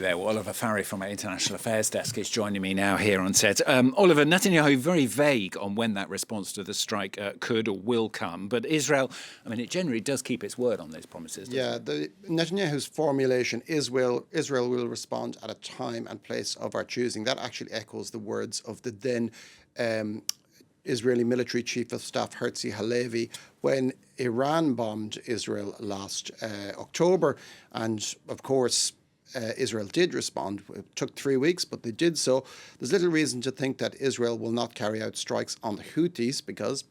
There, well, Oliver Farry from our International Affairs Desk is joining me now here on set. Oliver, Netanyahu very vague on when that response to the strike could or will come, but Israel, I mean, it generally does keep its word on those promises. Yeah, Netanyahu's formulation is Israel will respond at a time and place of our choosing. That actually echoes the words of the then Israeli military chief of staff Herzi Halevi when Iran bombed Israel last October, and of course Israel did respond. It took 3 weeks, but they did so. There's little reason to think that Israel will not carry out strikes on the Houthis because,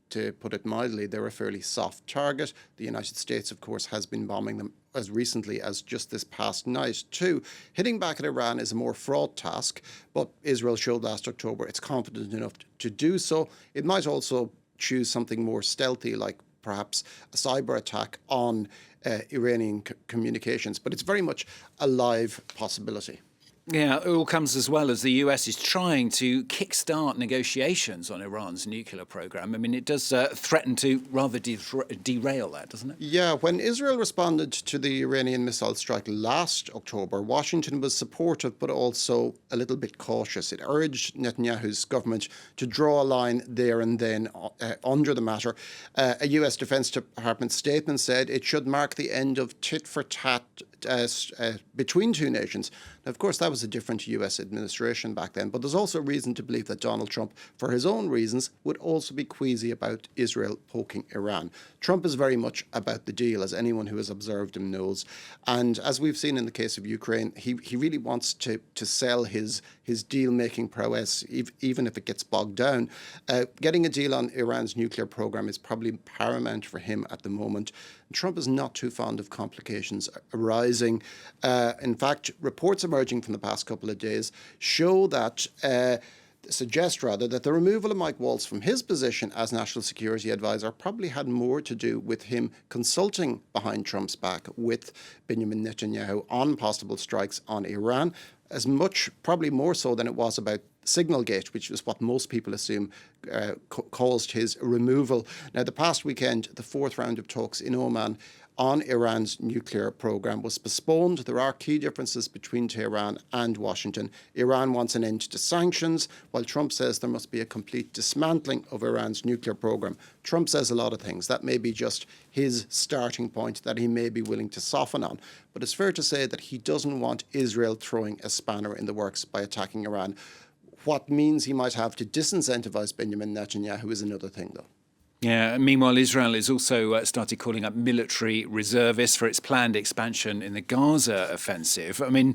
to put it mildly, they're a fairly soft target. The United States, of course, has been bombing them as recently as just this past night too. Hitting back at Iran is a more fraught task, but Israel showed last October it's confident enough to do so. It might also choose something more stealthy, like perhaps a cyber attack on Iranian communications, but it's very much a live possibility. Yeah, it all comes as well as the US is trying to kickstart negotiations on Iran's nuclear program. I mean, it does threaten to rather derail that, doesn't it? Yeah, when Israel responded to the Iranian missile strike last October, Washington was supportive but also a little bit cautious. It urged Netanyahu's government to draw a line there and then under the matter. A US Defense Department statement said it should mark the end of tit-for-tat between two nations. Now, of course, that was a different US administration back then, but there's also reason to believe that Donald Trump, for his own reasons, would also be queasy about Israel poking Iran. Trump is very much about the deal, as anyone who has observed him knows. And as we've seen in the case of Ukraine, he really wants to sell his deal-making prowess, even if it gets bogged down. Getting a deal on Iran's nuclear program is probably paramount for him at the moment. Trump is not too fond of complications arising. In fact, reports emerging from the past couple of days show that suggest rather that the removal of Mike Waltz from his position as National Security Advisor probably had more to do with him consulting behind Trump's back with Benjamin Netanyahu on possible strikes on Iran, as much, probably more so than it was about Signalgate, which is what most people assume caused his removal. Now, the past weekend, the fourth round of talks in Oman on Iran's nuclear program was postponed. There are key differences between Tehran and Washington. Iran wants an end to sanctions, while Trump says there must be a complete dismantling of Iran's nuclear program. Trump says a lot of things. That may be just his starting point that he may be willing to soften on. But it's fair to say that he doesn't want Israel throwing a spanner in the works by attacking Iran. What means he might have to disincentivize Benjamin Netanyahu is another thing, though. Yeah, meanwhile, Israel has also started calling up military reservists for its planned expansion in the Gaza offensive. I mean,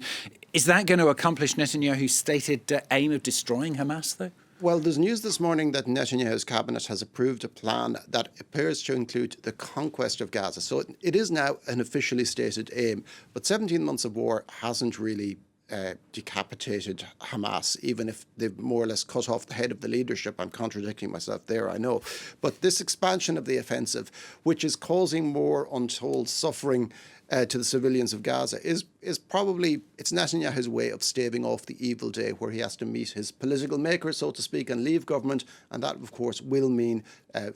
is that going to accomplish Netanyahu's stated aim of destroying Hamas, though? Well, there's news this morning that Netanyahu's cabinet has approved a plan that appears to include the conquest of Gaza. So it is now an officially stated aim. But 17 months of war hasn't really decapitated Hamas, even if they've more or less cut off the head of the leadership. I'm contradicting myself there, I know. But this expansion of the offensive, which is causing more untold suffering to the civilians of Gaza, is probably, it's Netanyahu's way of staving off the evil day where he has to meet his political makers, so to speak, and leave government. And that, of course, will mean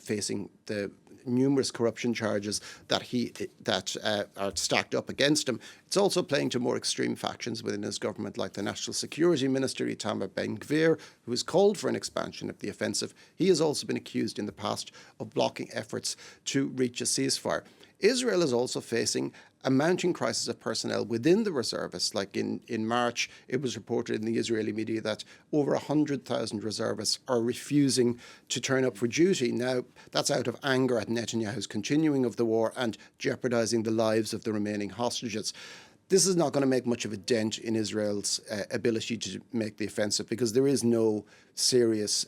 facing the numerous corruption charges that are stacked up against him. It's also playing to more extreme factions within his government, like the National Security Minister Itamar Ben-Gvir, who has called for an expansion of the offensive. He has also been accused in the past of blocking efforts to reach a ceasefire. Israel is also facing a mounting crisis of personnel within the reservists. Like in March, it was reported in the Israeli media that over 100,000 reservists are refusing to turn up for duty. Now, that's out of anger at Netanyahu's continuing of the war and jeopardizing the lives of the remaining hostages. This is not going to make much of a dent in Israel's ability to make the offensive because there is no serious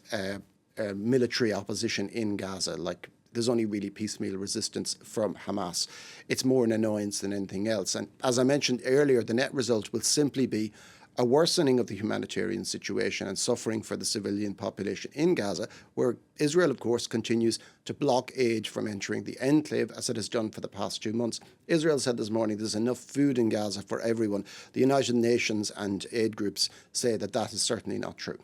military opposition in Gaza. Like, there's only really piecemeal resistance from Hamas. It's more an annoyance than anything else. And as I mentioned earlier, the net result will simply be a worsening of the humanitarian situation and suffering for the civilian population in Gaza, where Israel, of course, continues to block aid from entering the enclave, as it has done for the past 2 months. Israel said this morning there's enough food in Gaza for everyone. The United Nations and aid groups say that that is certainly not true.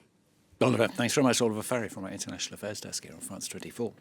Oliver, thanks very much, Oliver Farry from our International Affairs Desk here on France 24.